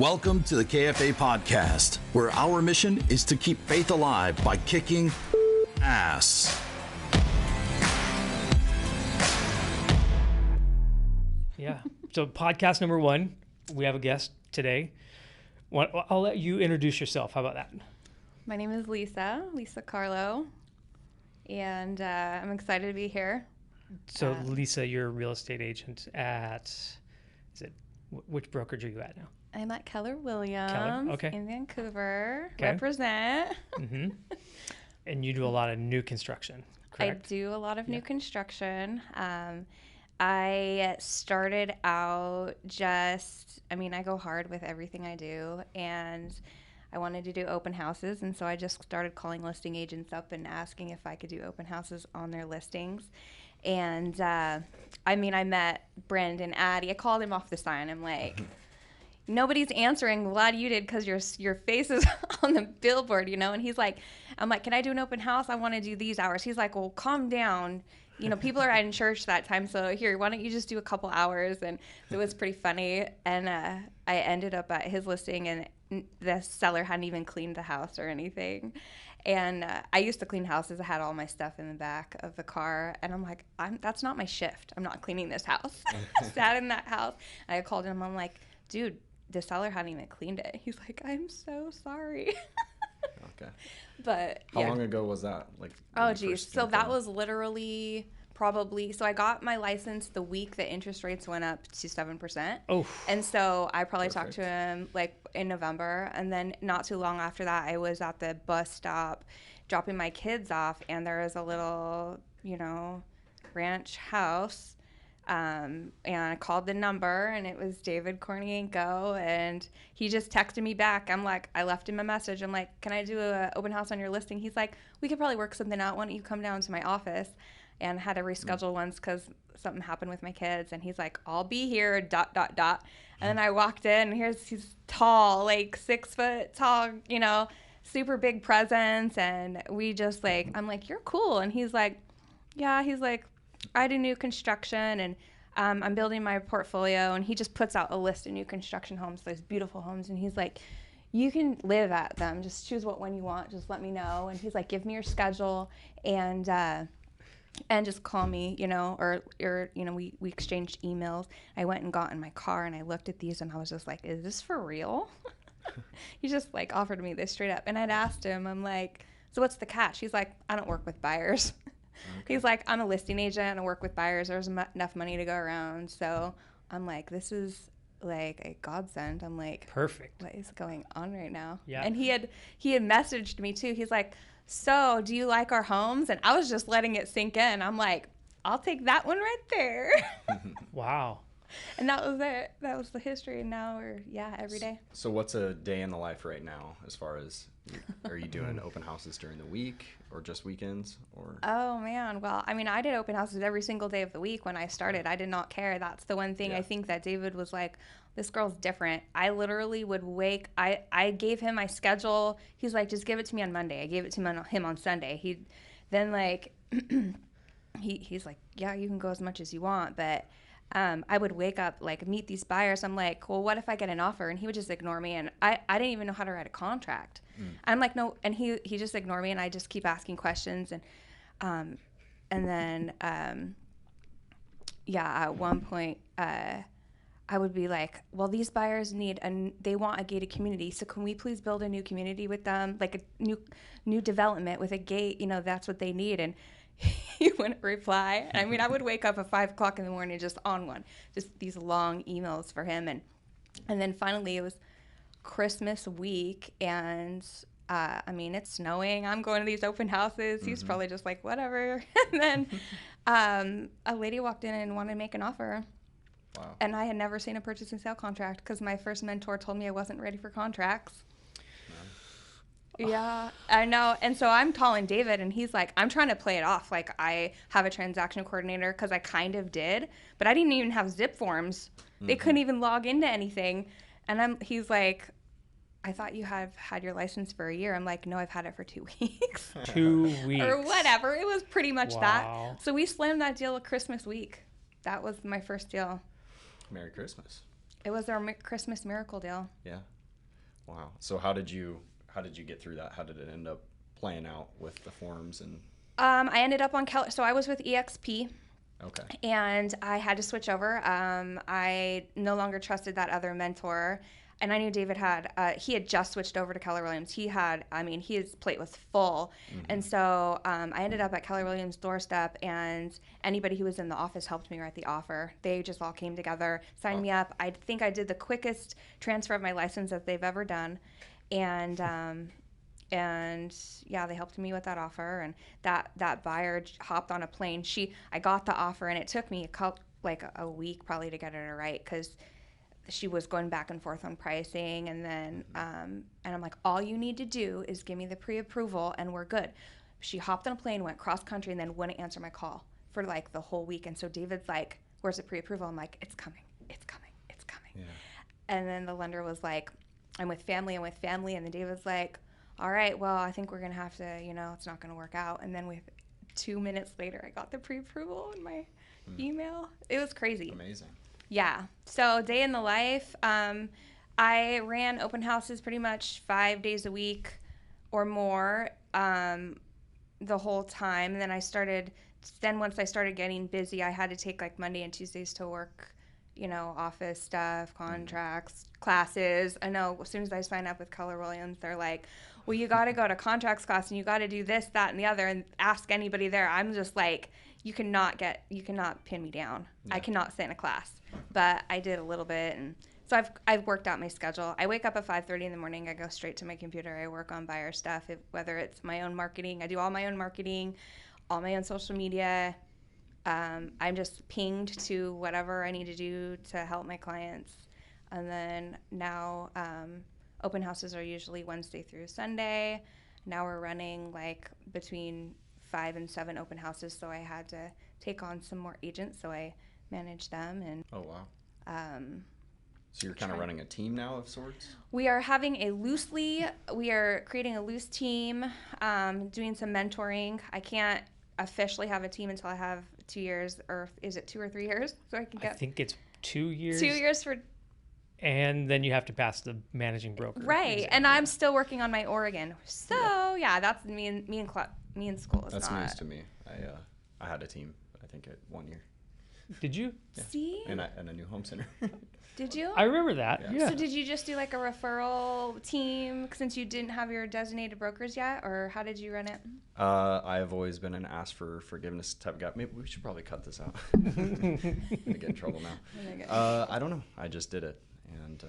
Welcome to the KFA podcast, where our mission is to keep faith alive by kicking ass. Yeah. So podcast number 1, we have a guest today. I'll let you introduce yourself. How about that? My name is Lisa Carlo, and I'm excited to be here. So Lisa, you're a real estate agent at, which brokerage are you at now? I'm at Keller Williams in Vancouver. Okay. Represent. Mm-hmm. And you do a lot of new construction, correct? I do a lot of new construction. I started out I go hard with everything I do, and I wanted to do open houses, and so I just started calling listing agents up and asking if I could do open houses on their listings. And I met Brandon Addy. I called him off the sign. I'm like, nobody's answering. Glad you did, because your face is on the billboard, And he's like, I'm like, can I do an open house? I want to do these hours. He's like, well, calm down. People are in church that time, so here, why don't you just do a couple hours? And it was pretty funny. And I ended up at his listing, and the seller hadn't even cleaned the house or anything. And I used to clean houses. I had all my stuff in the back of the car, and I'm like, that's not my shift. I'm not cleaning this house. I sat in that house, and I called him. I'm like, dude, the seller hadn't even cleaned it. He's like, I'm so sorry. Okay. But how long ago was that? Oh geez. So that was literally so I got my license the week the interest rates went up to 7%. Oh. And so I probably talked to him in November, and then not too long after that I was at the bus stop dropping my kids off, and there was a little, ranch house. And I called the number, and it was David Kornienko, and he just texted me back. I left him a message. I'm like, can I do an open house on your listing? He's like, we could probably work something out. Why don't you come down to my office? And had to reschedule once because something happened with my kids. And he's like, I'll be here, ... And then I walked in, and he's tall, 6 foot tall, super big presence. And we just I'm like, you're cool. And he's like, yeah, I do new construction, and I'm building my portfolio. And he just puts out a list of new construction homes, those beautiful homes. And he's like, you can live at them. Just choose what one you want. Just let me know. And he's like, give me your schedule, and just call me, or we exchanged emails. I went and got in my car, and I looked at these, and I was just like, is this for real? He just offered me this straight up. And I'd asked him, I'm like, so what's the catch? He's like, I don't work with buyers. Okay. He's like, I'm a listing agent. I work with buyers. There's enough money to go around. So I'm like, this is a godsend. I'm like, perfect. What is going on right now? Yeah. And he had messaged me too. He's like, so do you like our homes? And I was just letting it sink in. I'm like, I'll take that one right there. Wow. And that was it. That was the history. And now every day. So what's a day in the life right now, as far as, are you doing open houses during the week or just weekends? Or? Oh man. Well, I did open houses every single day of the week when I started. I did not care. That's the one thing I think that David was like, this girl's different. I literally would I gave him my schedule. He's like, just give it to me on Monday. I gave it to him on Sunday. He's like, yeah, you can go as much as you want. But I would wake up, meet these buyers. I'm like, well, what if I get an offer? And he would just ignore me. And I didn't even know how to write a contract. I'm like, no. And he just ignored me, and I just keep asking questions. And then at one point, I would be like, well, these buyers they want a gated community. So can we please build a new community with them? Like a new development with a gate, that's what they need. And he wouldn't reply. I would wake up at 5:00 in the morning just on one, just these long emails for him. And then finally it was Christmas week, and it's snowing. I'm going to these open houses. Mm-hmm. He's probably just like, whatever. And then a lady walked in and wanted to make an offer. Wow. And I had never seen a purchase and sale contract because my first mentor told me I wasn't ready for contracts. Yeah, I know. And so I'm calling David, and he's like, I'm trying to play it off like I have a transaction coordinator, because I kind of did, but I didn't even have zip forms. Mm-hmm. They couldn't even log into anything. And he's like, I thought you had your license for a year. I'm like, no, I've had it for 2 weeks. 2 weeks. Or whatever. It was pretty much that. So we slammed that deal Christmas week. That was my first deal. Merry Christmas. It was our Christmas miracle deal. Yeah. Wow. So how did you get through that? How did it end up playing out with the forms and? I ended up on so I was with EXP. Okay. And I had to switch over. I no longer trusted that other mentor. And I knew David he had just switched over to Keller Williams. His plate was full. Mm-hmm. And so I ended up at Keller Williams' doorstep, and anybody who was in the office helped me write the offer. They just all came together, signed me up. I think I did the quickest transfer of my license that they've ever done. And yeah, they helped me with that offer, and that buyer hopped on a plane. I got the offer, and it took me a week probably to get her to write, because she was going back and forth on pricing, and then and I'm like, all you need to do is give me the pre-approval and we're good. She hopped on a plane, went cross country, and then wouldn't answer my call for like the whole week. And so David's like, where's the pre-approval? I'm like, it's coming. Yeah. And then the lender was like, I'm with family. And then David's like, all right, well, I think we're going to have to, it's not going to work out. And then 2 minutes later, I got the pre-approval in my email. It was crazy. Amazing. Yeah. So day in the life, I ran open houses pretty much 5 days a week or more the whole time. And then once I started getting busy, I had to take like Monday and Tuesdays to work, office stuff, contracts, classes. I know as soon as I sign up with Keller Williams, they're like, well, you got to go to contracts class and you got to do this, that, and the other, and ask anybody there. I'm just like, you cannot pin me down. Yeah. I cannot sit in a class. But I did a little bit, and so I've worked out my schedule. I wake up at 5:30 in the morning. I go straight to my computer. I work on buyer stuff, whether it's my own marketing. I do all my own marketing, all my own social media. I'm just pinged to whatever I need to do to help my clients. And then now open houses are usually Wednesday through Sunday. Now we're running like between 5 and 7 open houses, so I had to take on some more agents, so I manage them. And oh wow. So you're kind of running a team now of sorts? We are creating a loose team, doing some mentoring. I can't officially have a team until I have 2 years, or is it 2 or 3 years? So I think it's 2 years. 2 years for. And then you have to pass the managing broker. Right, exam. And I'm still working on my Oregon. So yeah, that's me in school. That's news to me. I had a team, I think, at 1 year. Did you? Yeah. See? And a new home center. Did you? I remember that. Yeah. So did you just do like a referral team since you didn't have your designated brokers yet, or how did you run it? I have always been an ask for forgiveness type of guy. Maybe we should probably cut this out. I'm gonna get in trouble now. I don't know. I just did it, and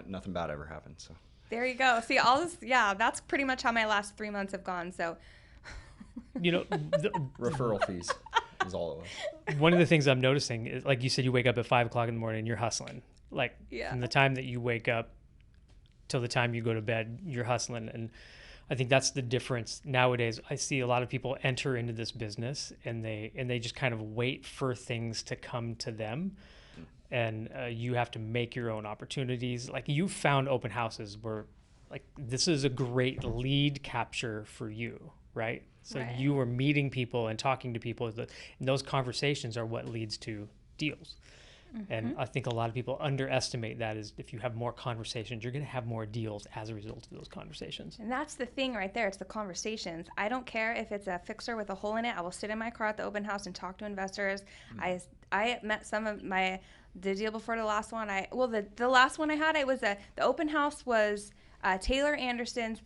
nothing bad ever happened. So there you go. See, all this. Yeah, that's pretty much how my last 3 months have gone. So referral fees is all it was. One of the things I'm noticing is, like you said, you wake up at 5 o'clock in the morning and you're hustling. Like from the time that you wake up till the time you go to bed, you're hustling. And I think that's the difference nowadays. I see a lot of people enter into this business and they just kind of wait for things to come to them. And you have to make your own opportunities. Like you found open houses where like this is a great lead capture for you, right? So you were meeting people and talking to people, and those conversations are what leads to deals. Mm-hmm. And I think a lot of people underestimate that, is if you have more conversations, you're going to have more deals as a result of those conversations. And that's the thing right there. It's the conversations. I don't care if it's a fixer with a hole in it. I will sit in my car at the open house and talk to investors. Mm-hmm. I met some of the deal before the last one. The last one I had, the open house was Taylor Anderson's.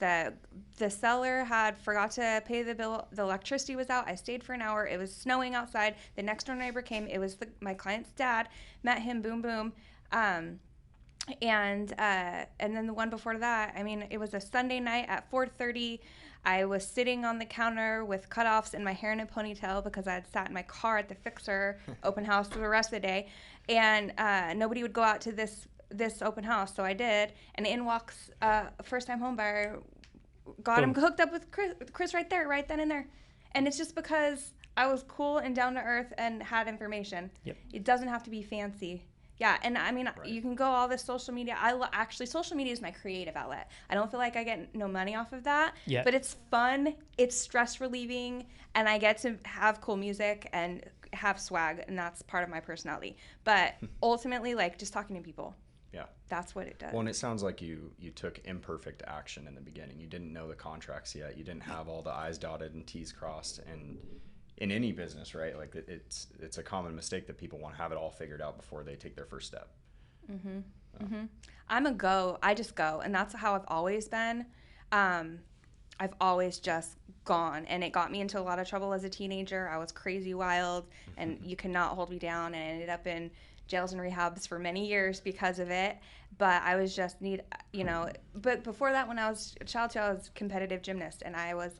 The seller had forgot to pay the bill. The electricity was out. I stayed for an hour. It was snowing outside. The next door neighbor came. It was my client's dad. Met him. Boom, boom. And then the one before that, it was a Sunday night at 4:30. I was sitting on the counter with cutoffs and my hair in a ponytail because I had sat in my car at the fixer open house for the rest of the day, and nobody would go out to this open house, so I did, and in walks a first-time home buyer. Got him hooked up with Chris right then and there. And it's just because I was cool and down to earth and had information. Yep. It doesn't have to be fancy. Yeah, and you can go all this social media. Actually, social media is my creative outlet. I don't feel like I get no money off of that, but it's fun, it's stress relieving, and I get to have cool music and have swag, and that's part of my personality. But ultimately, like, just talking to people. Yeah. That's what it does. Well, and it sounds like you took imperfect action in the beginning. You didn't know the contracts yet. You didn't have all the I's dotted and T's crossed. And in any business, right? Like it's a common mistake that people want to have it all figured out before they take their first step. Mm-hmm. Mm-hmm. I just go. And that's how I've always been. I've always just gone, and it got me into a lot of trouble as a teenager. I was crazy wild, and you cannot hold me down, and I ended up in jails and rehabs for many years because of it. But I was just but before that, when I was a child too, I was a competitive gymnast, and I was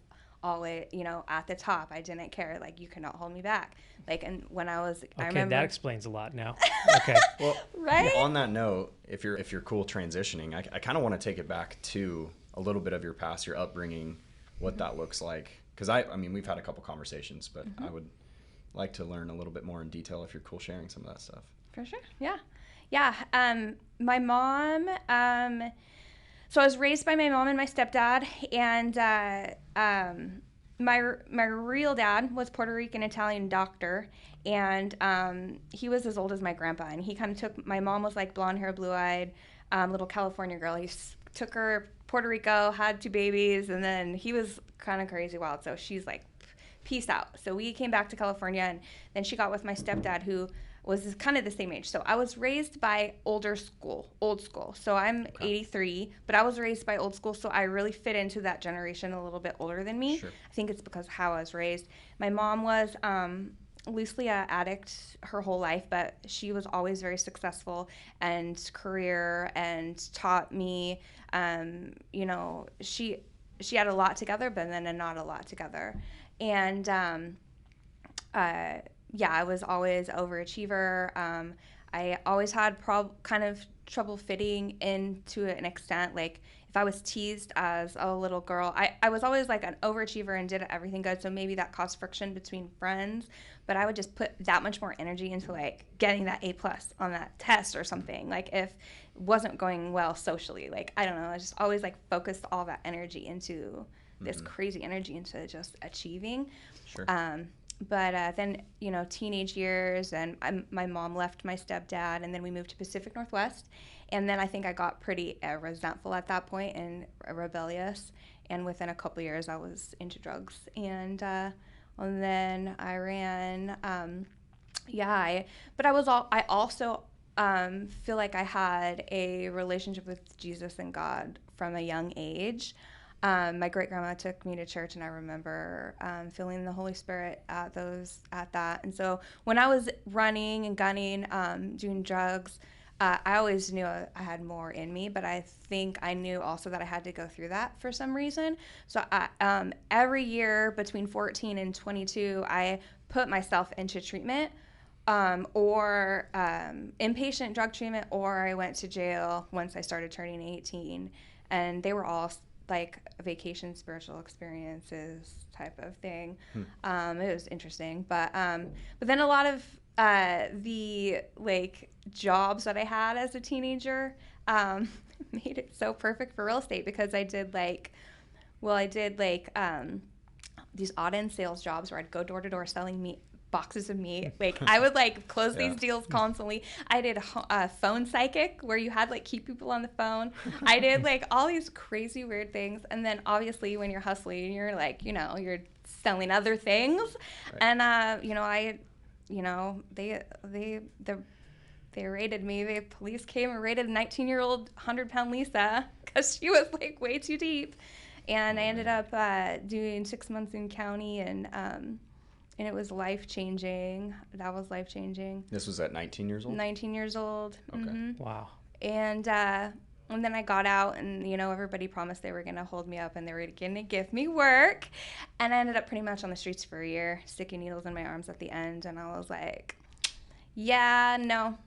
always, at the top. I didn't care. Like, you cannot hold me back. Like, and when I was, I remember. That explains a lot now. Okay. Well, right? On that note, if you're cool transitioning, I kind of want to take it back to a little bit of your past, your upbringing, what that looks like. Because I mean, we've had a couple conversations, but I would like to learn a little bit more in detail if you're cool sharing some of that stuff. For sure. Yeah. Yeah. My mom, so I was raised by my mom and my stepdad, and my real dad was Puerto Rican Italian doctor, and he was as old as my grandpa, and he kind of took, my mom was like blonde hair, blue eyed, little California girl. He took her Puerto Rico, had 2 babies, and then he was kind of crazy wild, so she's like, peace out. So we came back to California, and then she got with my stepdad, who was kind of the same age. So I was raised by old school. So I'm 83, but I was raised by old school, so I really fit into that generation a little bit older than me. Sure. I think it's because of how I was raised. My mom was loosely an addict her whole life, but she was always very successful and career, and taught me, she had a lot together, but then not a lot together. And I was always overachiever. I always had kind of trouble fitting in to an extent. Like, if I was teased as a little girl, I was always like an overachiever and did everything good. So maybe that caused friction between friends, but I would just put that much more energy into like getting that A+ on that test or something. Like, if it wasn't going well socially, like, I don't know, I just always like focused all that energy into this crazy energy into just achieving. Sure. But then, teenage years, and my mom left my stepdad, and then we moved to Pacific Northwest. And then I think I got pretty resentful at that point and rebellious. And within a couple of years, I was into drugs. And then I ran. But I also feel like I had a relationship with Jesus and God from a young age. My great-grandma took me to church, and I remember feeling the Holy Spirit at that. And so when I was running and gunning, doing drugs, I always knew I had more in me, but I think I knew also that I had to go through that for some reason. So every year between 14 and 22, I put myself into treatment, or inpatient drug treatment, or I went to jail once I started turning 18. And they were all like vacation spiritual experiences type of thing. It was interesting, but then a lot of the like jobs that I had as a teenager made it so perfect for real estate, because I did these odd end sales jobs where I'd go door to door selling meat, boxes of meat. Like, I would like close these deals constantly. I did a phone psychic where you had like keep people on the phone. I did like all these crazy weird things. And then obviously when you're hustling, you're like, you're selling other things. Right. And they raided me. The police came and raided 19-year-old 100-pound Lisa because she was like way too deep. And I ended up doing 6 months in county, and it was life-changing. That was life-changing. This was at 19 years old? 19 years old. Okay. Mm-hmm. Wow. And then I got out, and, everybody promised they were going to hold me up and they were going to give me work. And I ended up pretty much on the streets for a year, sticking needles in my arms at the end. And I was like, yeah, no,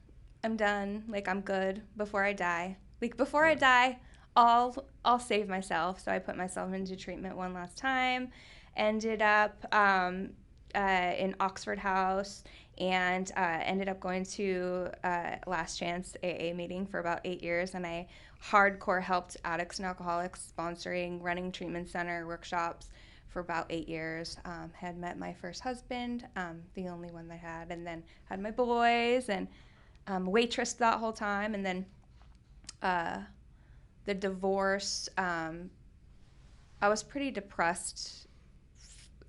I'm done. Like, I'm good before I die. Like, before I die, I'll save myself. So I put myself into treatment one last time. Ended up in Oxford House, and ended up going to Last Chance AA meeting for about 8 years, and I hardcore helped addicts and alcoholics, sponsoring, running treatment center workshops for about 8 years. Had met my first husband, the only one that I had, and then had my boys, and waitressed that whole time, and then the divorce, I was pretty depressed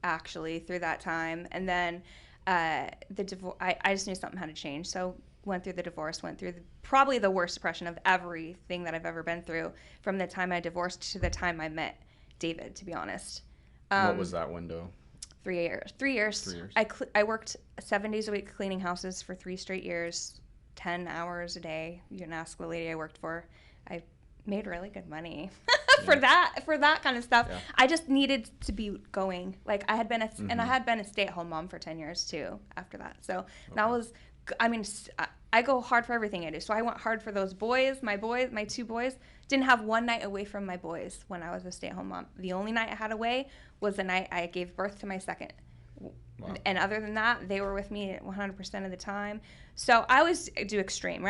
actually through that time. And then the divorce, I just knew something had to change. So went through the divorce, went through probably the worst depression of everything that I've ever been through from the time I divorced to the time I met David, to be honest. What was that window? 3 years. 3 years. 3 years. I worked 7 days a week cleaning houses for 3 straight years, 10 hours a day. You can ask the lady I worked for. I made really good money for that kind of stuff. Yeah. I just needed to be going. Like I had been and I had been a stay-at-home mom for 10 years too after that. So that was, I mean, I go hard for everything I do. So I went hard for those boys, my 2 boys. Didn't have one night away from my boys when I was a stay-at-home mom. The only night I had away was the night I gave birth to my second. Wow. And other than that, they were with me 100% of the time. So I always do extreme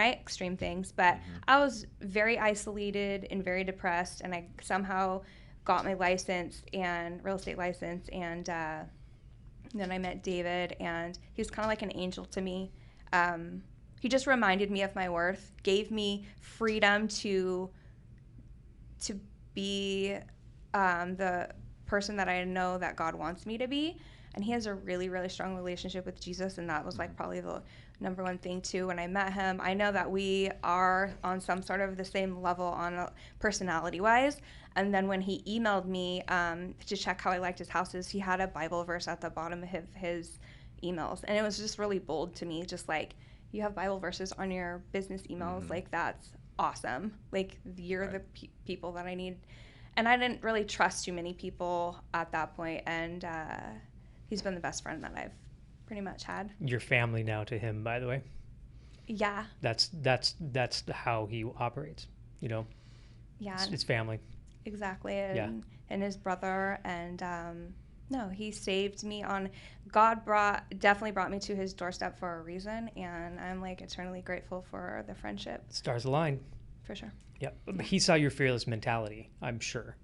things. But I was very isolated and very depressed. And I somehow got my license and real estate license. And then I met David, and he was kind of like an angel to me. He just reminded me of my worth, gave me freedom to be the person that I know that God wants me to be. And he has a really, really strong relationship with Jesus, and that was like probably the number one thing too. When I met him, I know that we are on some sort of the same level on personality-wise. And then when he emailed me to check how I liked his houses, he had a Bible verse at the bottom of his emails, and it was just really bold to me. Just like, you have Bible verses on your business emails, like that's awesome. Like you're the people that I need. And I didn't really trust too many people at that point, and he's been the best friend that I've pretty much had. Your family now to him, by the way. Yeah. That's how he operates, you know. Yeah. It's family. Exactly. And his brother, and no, he saved me on. God definitely brought me to his doorstep for a reason, and I'm like eternally grateful for the friendship. Stars align. For sure. Yeah. He saw your fearless mentality, I'm sure.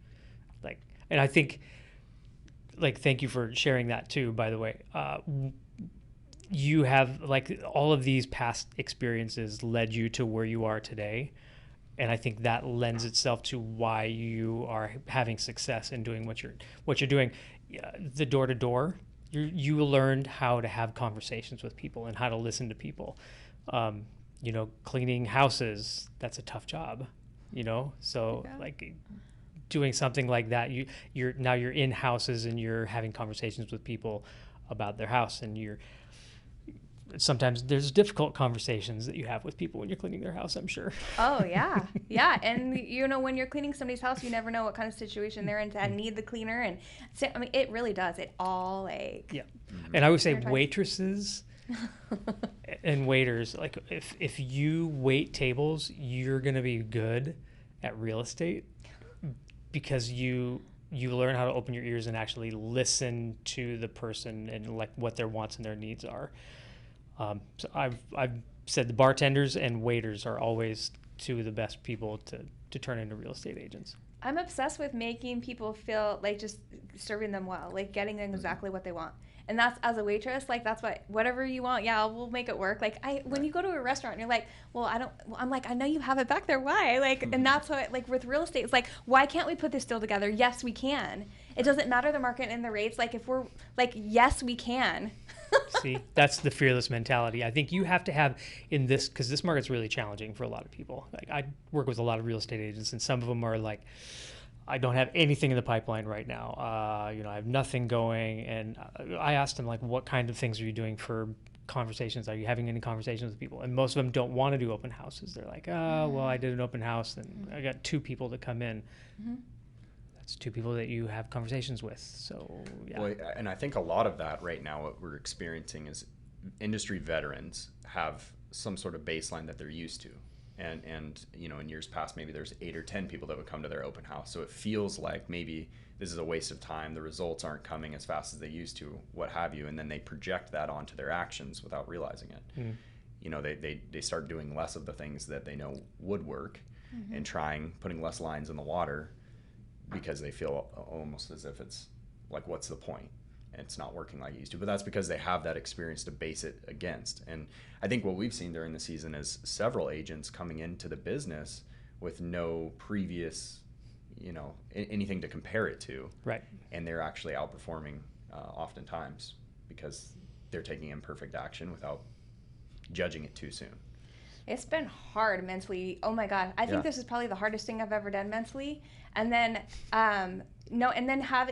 Like, and I think, like, thank you for sharing that too, by the way. You have, like, all of these past experiences led you to where you are today. And I think that lends itself to why you are having success in doing what you're doing. The door to door, you learned how to have conversations with people and how to listen to people. You know, cleaning houses, that's a tough job, you know? So like doing something like that, you're in houses and you're having conversations with people about their house, and sometimes there's difficult conversations that you have with people when you're cleaning their house, I'm sure. Oh, yeah. Yeah. And, you know, when you're cleaning somebody's house, you never know what kind of situation they're in to need the cleaner. And so, I mean, it really does. It all, like... Yeah. And I would say waitresses and waiters, like, if you wait tables, you're going to be good at real estate because you learn how to open your ears and actually listen to the person and, like, what their wants and their needs are. So I've said the bartenders and waiters are always two of the best people to turn into real estate agents. I'm obsessed with making people feel like just serving them well, like getting them exactly what they want. And that's, as a waitress, like, that's whatever you want, yeah, we'll make it work. Like, when you go to a restaurant and you're like, well, I'm like, I know you have it back there, why? Like, and that's what, like, with real estate, it's like, why can't we put this deal together? Yes, we can. It doesn't matter the market and the rates. Like, if we're, like, yes, we can. See, that's the fearless mentality. I think you have to have in this, because this market's really challenging for a lot of people. Like, I work with a lot of real estate agents, and some of them are like, I don't have anything in the pipeline right now. You know, I have nothing going. And I asked them, like, what kind of things are you doing for conversations? Are you having any conversations with people? And most of them don't want to do open houses. They're like, oh, well, I did an open house and I got 2 people to come in. That's 2 people that you have conversations with. So, yeah. Well, and I think a lot of that right now, what we're experiencing is industry veterans have some sort of baseline that they're used to. And you know, in years past, maybe there's 8 or 10 people that would come to their open house. So it feels like maybe this is a waste of time. The results aren't coming as fast as they used to, what have you. And then they project that onto their actions without realizing it. You know, they start doing less of the things that they know would work and putting less lines in the water because they feel almost as if it's like, what's the point? And it's not working like it used to. But that's because they have that experience to base it against. And I think what we've seen during the season is several agents coming into the business with no previous, anything to compare it to. Right. And they're actually outperforming oftentimes because they're taking imperfect action without judging it too soon. It's been hard mentally. Oh my God. I think this is probably the hardest thing I've ever done mentally. And then,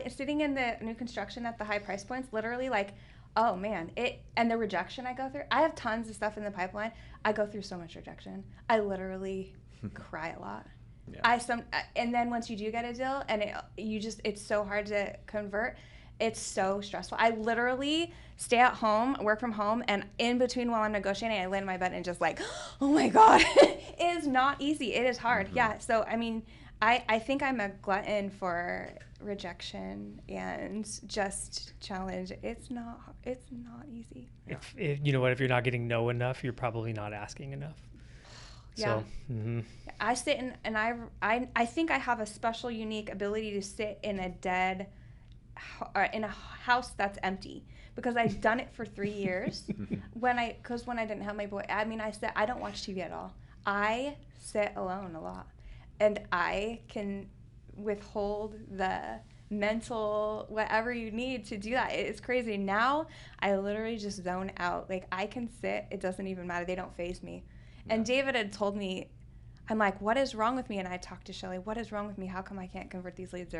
sitting in the new construction at the high price points, literally like, oh man, and the rejection I go through. I have tons of stuff in the pipeline. I go through so much rejection. I literally cry a lot. Yeah. And then once you do get a deal and it's so hard to convert. It's so stressful. I literally stay at home, work from home, and in between while I'm negotiating, I lay in my bed and just like, oh my God, it is not easy. It is hard. Mm-hmm. Yeah. So, I mean, I think I'm a glutton for rejection and just challenge. It's not easy. If you know what, if you're not getting no enough, you're probably not asking enough. Yeah. So, mm-hmm. I sit and I think I have a special, unique ability to sit in a house that's empty because I've done it for 3 years. when I didn't have my boy, I mean, I don't watch TV at all. I sit alone a lot, and I can withhold the mental whatever you need to do that. It's crazy. Now I literally just zone out. Like I can sit. It doesn't even matter. They don't faze me. Yeah. And David had told me, I'm like, what is wrong with me? And I talked to Shelly. What is wrong with me? How come I can't convert these leads?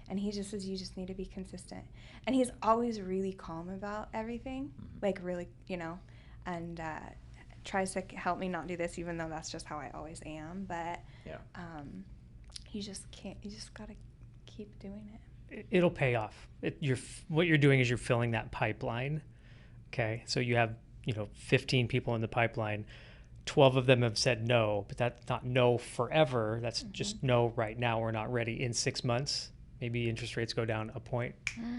And he just says, you just need to be consistent. And he's always really calm about everything, like really, and tries to help me not do this, even though that's just how I always am. But you just can't, you just got to keep doing it. It'll pay off. What you're doing is you're filling that pipeline. Okay. So you have, 15 people in the pipeline. 12 of them have said no, but that's not no forever. That's just no right now. We're not ready. In 6 months, maybe interest rates go down a point.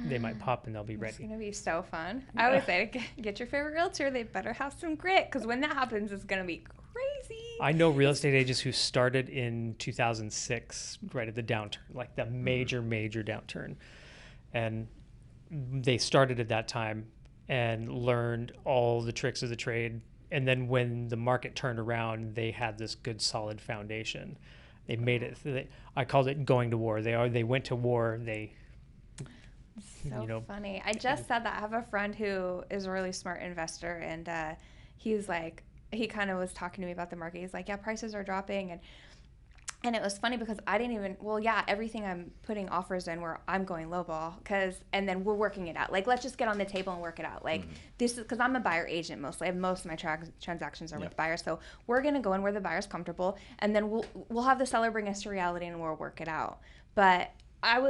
They might pop and they'll be ready. It's going to be so fun. I always say, get your favorite realtor. They better have some grit because when that happens, it's going to be crazy. I know real estate agents who started in 2006, right at the downturn, like the major downturn. And they started at that time and learned all the tricks of the trade. And then when the market turned around, they had this good solid foundation. They made it. I called it going to war. They went to war. Funny. I just said that. I have a friend who is a really smart investor, and he's like, he kind of was talking to me about the market. He's like, yeah, prices are dropping, and it was funny because I didn't even. Well, yeah, everything I'm putting offers in where I'm going lowball and then we're working it out. Like, let's just get on the table and work it out. Like this is because I'm a buyer agent mostly. Most of my transactions are with buyers, so we're gonna go in where the buyer's comfortable, and then we'll have the seller bring us to reality and we'll work it out. But I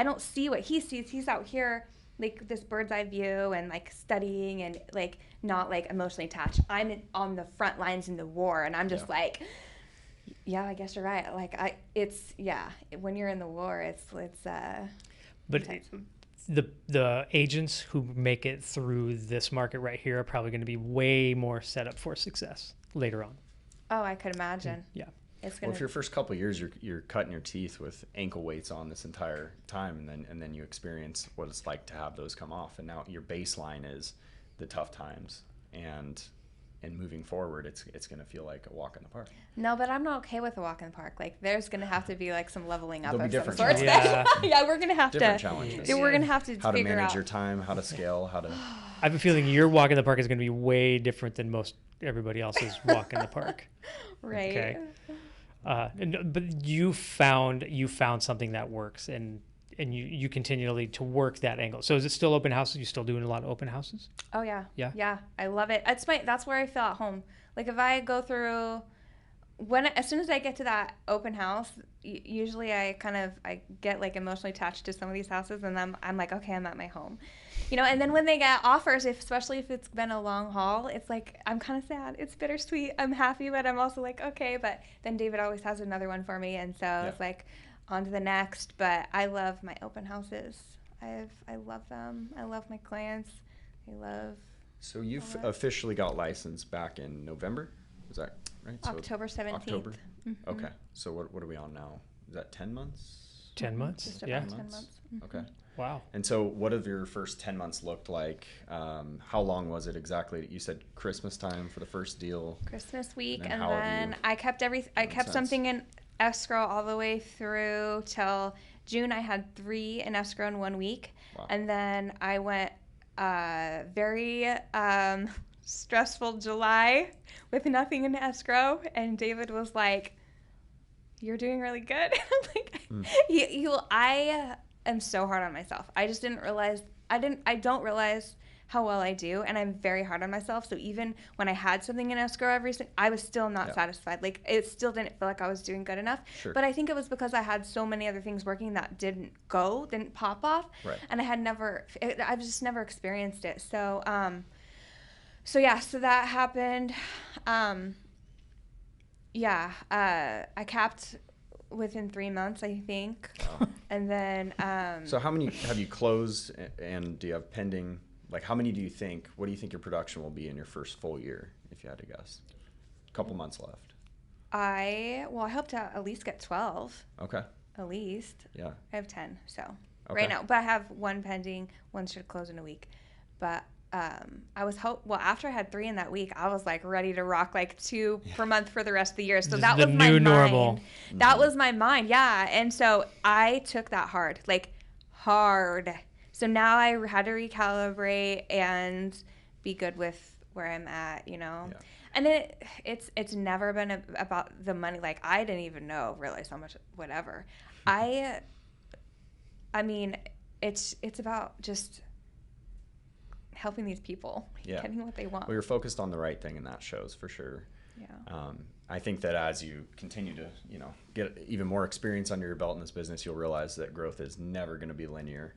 don't see what he sees. He's out here like this bird's eye view and like studying and like not like emotionally attached. I'm on the front lines in the war, and I'm just like. Yeah, I guess you're right. Like when you're in the war, it's But the agents who make it through this market right here are probably going to be way more set up for success later on. Oh, I could imagine. Yeah. Well, for your first couple of years, you're cutting your teeth with ankle weights on this entire time, and then you experience what it's like to have those come off, and now your baseline is the tough times, and moving forward, it's going to feel like a walk in the park. No, but I'm not okay with a walk in the park. Like, there's going to have to be like some leveling up of some sort. Yeah, we're going to have different challenges. We're going to have to how to figure manage out your time, how to scale, how to. I have a feeling your walk in the park is going to be way different than most everybody else's walk in the park. Right. Okay. But you found something that works, and you continually to work that angle. So is it still open houses? You still doing a lot of open houses? Oh yeah. Yeah. Yeah, I love it. That's where I feel at home. Like if I go through as soon as I get to that open house, usually I get like emotionally attached to some of these houses, and I'm like, okay, I'm at my home. And then when they get offers, especially if it's been a long haul, it's like I'm kind of sad. It's bittersweet. I'm happy, but I'm also like, okay. But then David always has another one for me, and so it's like on to the next. But I love my open houses. I love them. I love my clients. So you officially got licensed back in November? Is that right? October 17th. October? Mm-hmm. Okay. So what are we on now? Is that 10 months? 10 months. Just Yeah. about 10 months. Okay. Wow. And so what have your first 10 months looked like? How long was it exactly? You said Christmas time for the first deal. Christmas week, And then and how have then you I kept since? something in escrow all the way through till June. I had 3 in escrow in 1 week. Wow. And then I went very stressful July with nothing in escrow, and David was like, "You're doing really good." I'm like, I am so hard on myself. I just didn't realize I don't realize how well I do, and I'm very hard on myself. So even when I had something in escrow I was still not satisfied. Like, it still didn't feel like I was doing good enough. Sure. But I think it was because I had so many other things working that didn't pop off. Right. And I've just never experienced it. So, so that happened. I capped within 3 months, I think. Wow. And then, So how many have you closed, and do you have pending? Like, how many what do you think your production will be in your first full year, if you had to guess? A couple months left. I hope to at least get 12. Okay. At least. Yeah. I have 10, so Okay. right now. But I have 1 pending. 1 should close in a week. But after I had 3 in that week, I was like ready to rock like 2 per month for the rest of the year. So that was my new mind. normal. That was my mind, yeah. And so I took that hard. So now I had to recalibrate and be good with where I'm at, Yeah. And it's never been about the money. Like, I didn't even realize how much, whatever. I mean, it's about just helping these people, getting what they want. Well, you're focused on the right thing, and that shows for sure. Yeah. I think that as you continue to, get even more experience under your belt in this business, you'll realize that growth is never going to be linear.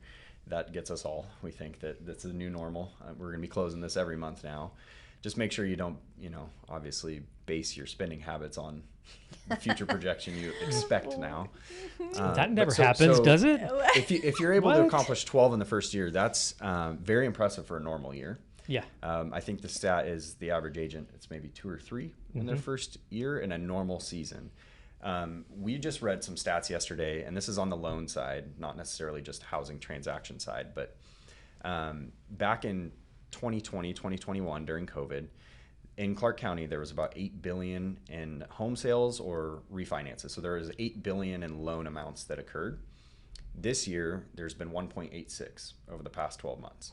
That gets us all. We think that that's the new normal. We're going to be closing this every month now. Just make sure you don't, obviously base your spending habits on the future projection you expect now. That never happens, does it? If you're able to accomplish 12 in the first year, that's very impressive for a normal year. Yeah. I think the stat is the average agent, it's maybe 2 or 3 in their first year in a normal season. We just read some stats yesterday, and this is on the loan side, not necessarily just housing transaction side, but back in 2020, 2021 during COVID, in Clark County, there was about $8 billion in home sales or refinances. So there was $8 billion in loan amounts that occurred. This year, there's been 1.86 over the past 12 months.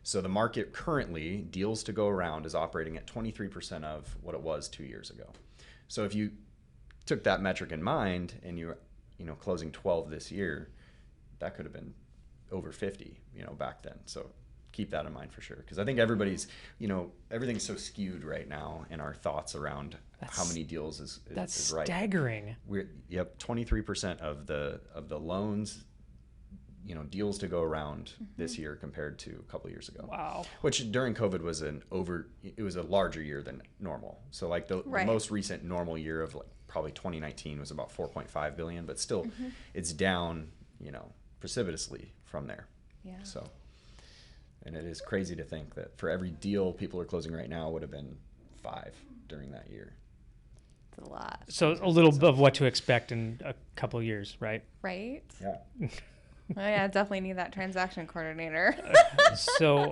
So the market currently, deals to go around, is operating at 23% of what it was 2 years ago. So if you took that metric in mind and you're, closing 12 this year, that could have been over 50, back then. So keep that in mind for sure. Because I think everybody's, everything's so skewed right now in our thoughts around how many deals is right. That's staggering. 23% of the loans, deals to go around this year compared to a couple of years ago. Wow. Which during COVID was it was a larger year than normal. So like the most recent normal year of like probably 2019 was about 4.5 billion, but still it's down, precipitously from there. Yeah. So, and it is crazy to think that for every deal people are closing right now would have been 5 during that year. It's a lot. So a little bit of what to expect in a couple of years, right? Right? Yeah. Oh, yeah, definitely need that transaction coordinator. So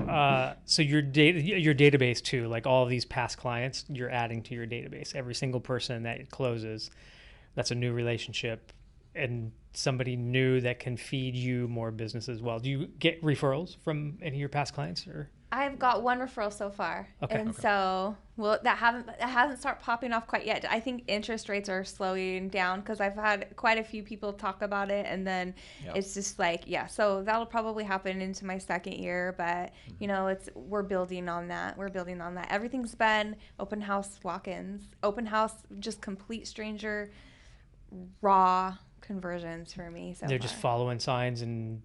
your database too, like all of these past clients, you're adding to your database. Every single person that closes, that's a new relationship, and somebody new that can feed you more business as well. Do you get referrals from any of your past clients, or? I've got 1 referral so far. Okay. And so, that hasn't started popping off quite yet. I think interest rates are slowing down because I've had quite a few people talk about it, and then it's just like, so that'll probably happen into my second year, but we're building on that. Everything's been open house walk-ins, open house, just complete stranger, raw conversions for me. So they're just following signs and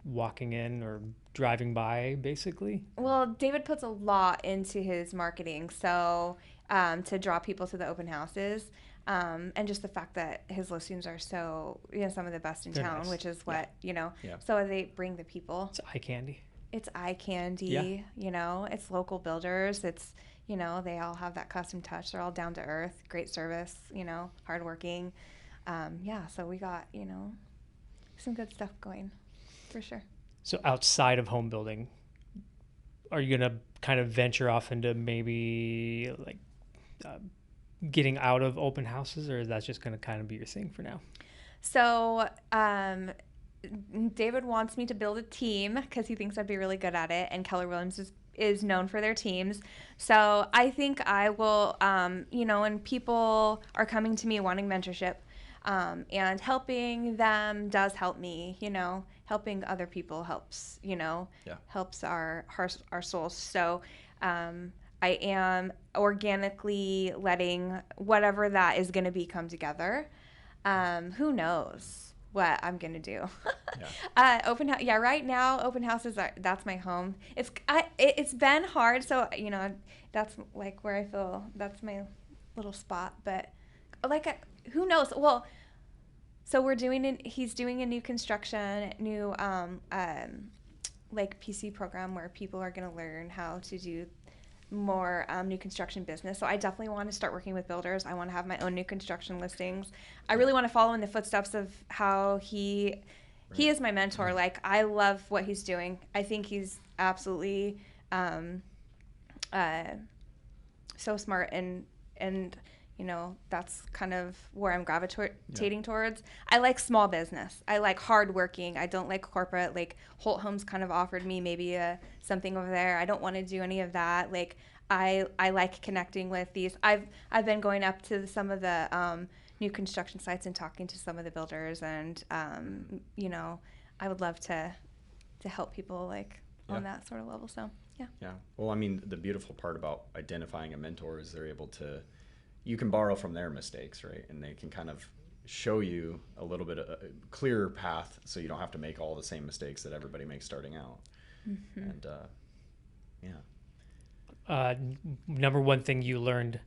walking in or driving by, basically? Well, David puts a lot into his marketing, so to draw people to the open houses, and just the fact that his listings are so, some of the best in town, nice. which is what, so they bring the people. It's eye candy. It's eye candy, it's local builders, it's, they all have that custom touch. They're all down to earth, great service, hardworking. So we got, some good stuff going, for sure. So outside of home building, are you going to kind of venture off into maybe like getting out of open houses, or is that just going to kind of be your thing for now? So David wants me to build a team because he thinks I'd be really good at it, and Keller Williams is known for their teams. So I think I will, when people are coming to me wanting mentorship, and helping them does help me, helping other people helps, helps our souls. So I am organically letting whatever that is going to be come together. Who knows what I'm going to do. Open house. Yeah. Right now, open houses that's my home. It's been hard. So, that's like where I feel that's my little spot, but who knows? Well, so he's doing a new construction, PC program where people are going to learn how to do more new construction business. So I definitely want to start working with builders. I want to have my own new construction listings. I really want to follow in the footsteps of how he is my mentor. Like, I love what he's doing. I think he's absolutely so smart, and that's kind of where I'm gravitating towards. I like small business. I like hardworking. I don't like corporate. Like, Holt Homes kind of offered me maybe something over there. I don't want to do any of that. Like, I like connecting with these. I've been going up to some of the new construction sites and talking to some of the builders, and I would love to help people on that sort of level. So yeah. Well, I mean, the beautiful part about identifying a mentor is they're able to. You can borrow from their mistakes, right? And they can kind of show you a little bit of a clearer path, so you don't have to make all the same mistakes that everybody makes starting out. Mm-hmm. And number one thing you learned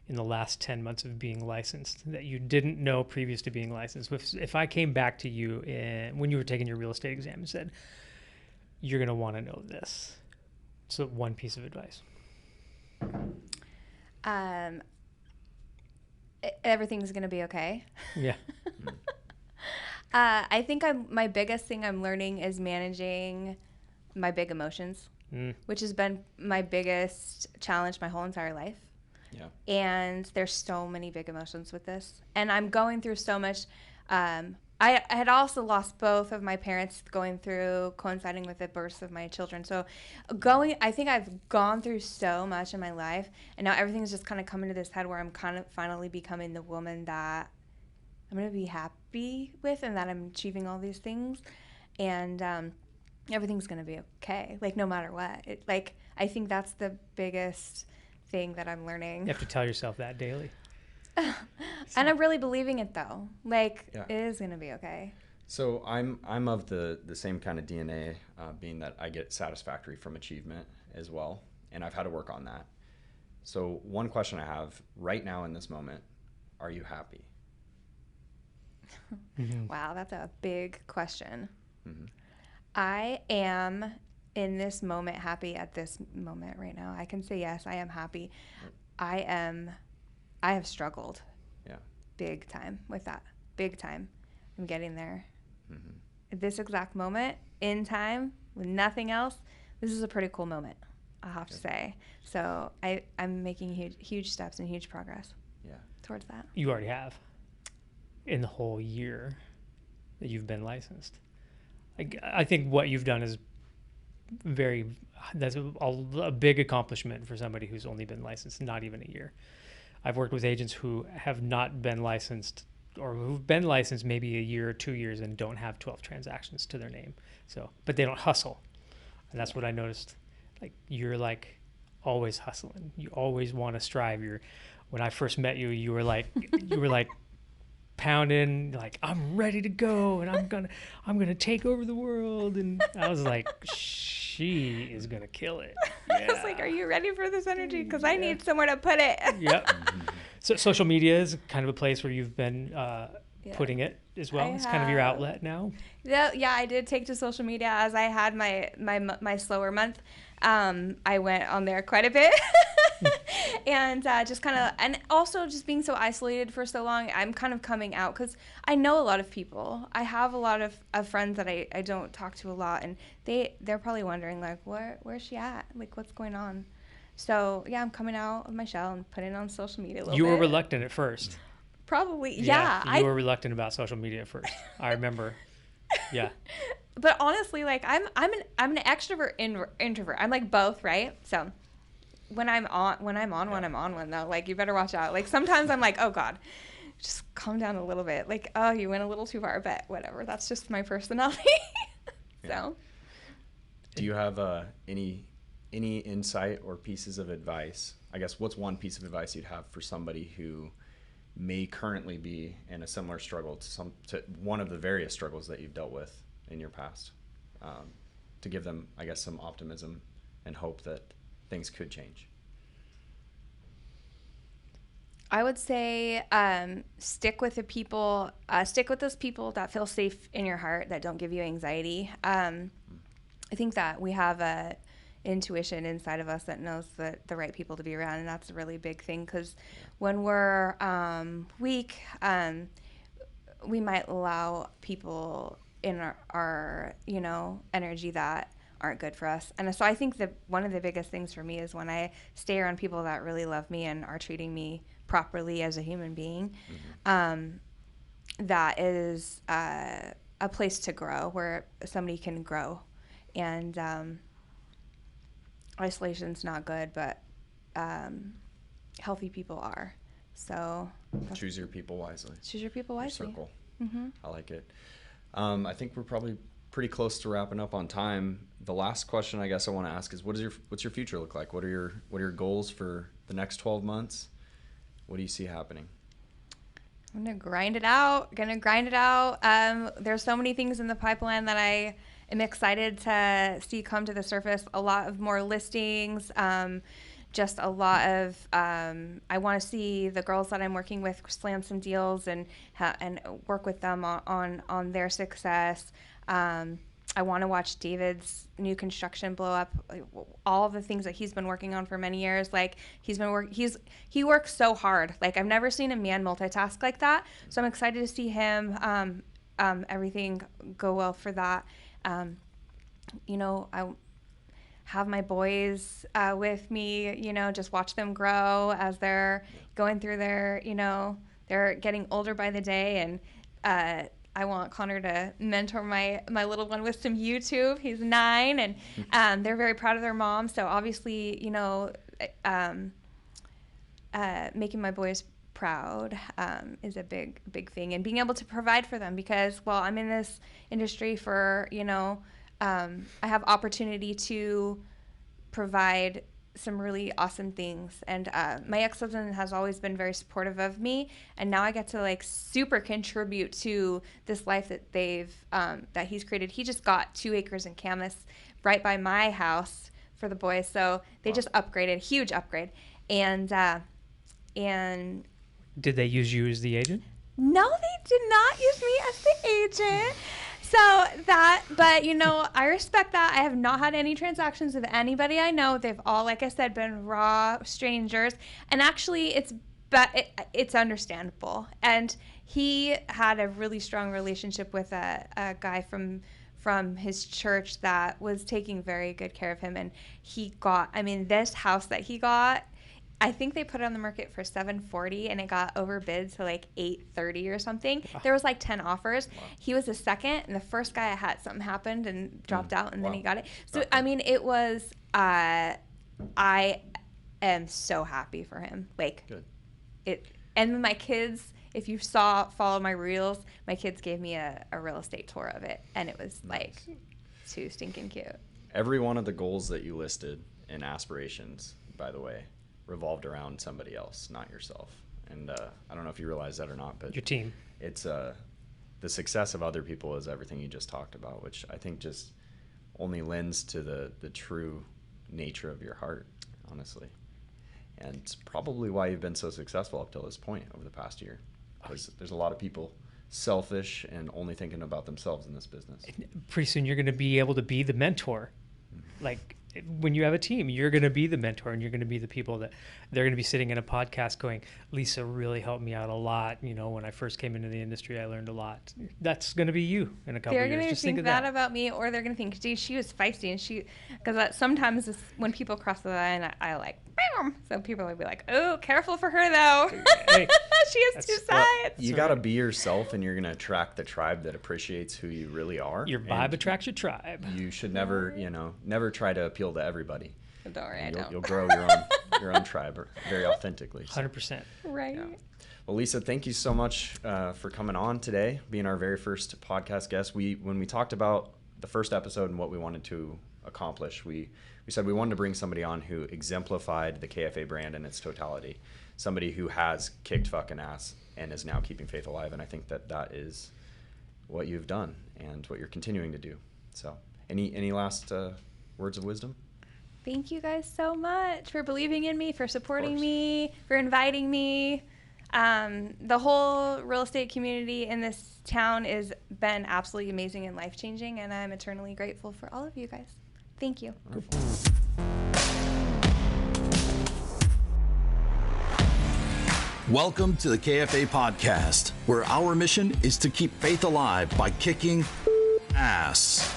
in the last 10 months of being licensed that you didn't know previous to being licensed. If I came back to you when you were taking your real estate exam and said, you're going to want to know this. So one piece of advice. Everything's going to be okay. Yeah. I think my biggest thing I'm learning is managing my big emotions, which has been my biggest challenge my whole entire life. Yeah. And there's so many big emotions with this. And I'm going through so much. I had also lost both of my parents coinciding with the births of my children. So I think I've gone through so much in my life, and now everything's just kind of coming to this head where I'm kind of finally becoming the woman that I'm going to be happy with, and that I'm achieving all these things, and everything's going to be okay, no matter what. I think that's the biggest thing that I'm learning. You have to tell yourself that daily. And I'm really believing it, though. It is going to be okay. So I'm of the same kind of DNA, being that I get satisfactory from achievement as well, and I've had to work on that. So one question I have right now in this moment, are you happy? Mm-hmm. Wow, that's a big question. Mm-hmm. I am in this moment happy at this moment right now. I can say yes, I am happy. I have struggled big time with that. Big time. I'm getting there. Mm-hmm. At this exact moment in time, with nothing else, this is a pretty cool moment, I have to say. So I'm making huge steps and huge progress towards that. You already have in the whole year that you've been licensed. I think what you've done is that's a big accomplishment for somebody who's only been licensed not even a year. I've worked with agents who have not been licensed, or who've been licensed maybe a year or 2 years and don't have 12 transactions to their name. But they don't hustle. And that's what I noticed. You're always hustling. You always want to strive. When I first met you, you were pounding, I'm ready to go, and I'm gonna take over the world. And I was like, she is gonna kill it. Yeah. I was are you ready for this energy? Because I need somewhere to put it. Yep. So social media is kind of a place where you've been putting it as well. It's kind of your outlet now. Yeah, I did take to social media as I had my slower month. I went on there quite a bit. And just kind of, and also just being so isolated for so long, I'm kind of coming out because I know a lot of people. I have a lot of friends that I don't talk to a lot, and they're probably wondering, like, where's she at? Like, what's going on? So, yeah, I'm coming out of my shell and putting it on social media a little bit. You were reluctant at first. Probably, yeah. You were reluctant about social media at first. I remember. Yeah. But honestly, like, I'm an extrovert introvert. I'm like both, right? So when I'm on one though, like, you better watch out. Like, sometimes I'm like, oh God, just calm down a little bit. Like, oh, you went a little too far, but whatever. That's just my personality. So. Do you have any insight or pieces of advice? I guess what's one piece of advice you'd have for somebody who may currently be in a similar struggle to one of the various struggles that you've dealt with in your past, to give them, I guess, some optimism and hope that things could change? I would say stick with those people that feel safe in your heart, that don't give you anxiety. I think that we have a intuition inside of us that knows the right people to be around, and that's a really big thing, because when we're weak, we might allow people in our energy that aren't good for us. And so I think that one of the biggest things for me is when I stay around people that really love me and are treating me properly as a human being. That is a place to grow, where somebody can grow. And isolation's not good, but healthy people are. So choose your people wisely. Choose your people wisely. Your circle. I like it. I think we're probably pretty close to wrapping up on time. The last question I guess I want to ask is, what's your future look like? What are your goals for the next 12 months? What do you see happening? I'm gonna grind it out. There's so many things in the pipeline that I am excited to see come to the surface. A lot of more listings. Just a lot of, I want to see the girls that I'm working with slam some deals and work with them on their success. I want to watch David's new construction blow up. All the things that he's been working on for many years. Like, he works so hard. Like, I've never seen a man multitask like that. So I'm excited to see him, everything go well for that. I have my boys with me, just watch them grow as they're going through their, they're getting older by the day. And I want Connor to mentor my little one with some YouTube. He's 9, and they're very proud of their mom. So obviously, making my boys proud is a big thing, and being able to provide for them, because while I'm in this industry for, I have opportunity to provide some really awesome things. And my ex-husband has always been very supportive of me, and now I get to super contribute to this life that that he's created. He just got 2 acres in Camas right by my house for the boys, so they just upgraded, huge upgrade. And did they use you as the agent? No, they did not use me as the agent. I respect that. I have not had any transactions with anybody I know. They've all, like I said, been raw strangers. And actually, it's understandable. And he had a really strong relationship with a guy from his church that was taking very good care of him. And he got, this house that he got, I think they put it on the market for $740, and it got overbid to $830 or something. Wow. There was 10 offers. Wow. He was the second, and the first guy I had, something happened and dropped out, and then he got it. So it was. I am so happy for him. Good. And my kids, if you follow my reels, my kids gave me a real estate tour of it, and it was nice. Too stinking cute. Every one of the goals that you listed and aspirations, by the way, revolved around somebody else, not yourself. And I don't know if you realize that or not, but your team. It's the success of other people is everything you just talked about, which I think just only lends to the true nature of your heart, honestly. And it's probably why you've been so successful up till this point over the past year, because there's a lot of people selfish and only thinking about themselves in this business. Pretty soon you're going to be able to be the mentor. Like when you have a team, you're going to be the mentor, and you're going to be the people that they're going to be sitting in a podcast going, Lisa really helped me out a lot. You know, when I first came into the industry, I learned a lot. That's going to be you in a couple of years. They're going to think that about me, or they're going to think, gee, she was feisty. And because sometimes when people cross the line, I like, bam. So people will be like, oh, careful for her though. Hey, she has two sides. Well, you got to be yourself, and you're going to attract the tribe that appreciates who you really are. Your vibe attracts your tribe. You should never, never try to appeal to everybody. Don't worry, I don't. You'll grow your own tribe very authentically. So. 100%. Right. Yeah. Well, Lisa, thank you so much for coming on today, being our very first podcast guest. When we talked about the first episode and what we wanted to accomplish, we said we wanted to bring somebody on who exemplified the KFA brand in its totality, somebody who has kicked fucking ass and is now keeping faith alive. And I think that is what you've done and what you're continuing to do. So any last words of wisdom? Thank you guys so much for believing in me, for supporting me, for inviting me. The whole real estate community in this town has been absolutely amazing and life-changing, and I'm eternally grateful for all of you guys. Thank you. Welcome to the KFA podcast, where our mission is to keep faith alive by kicking ass.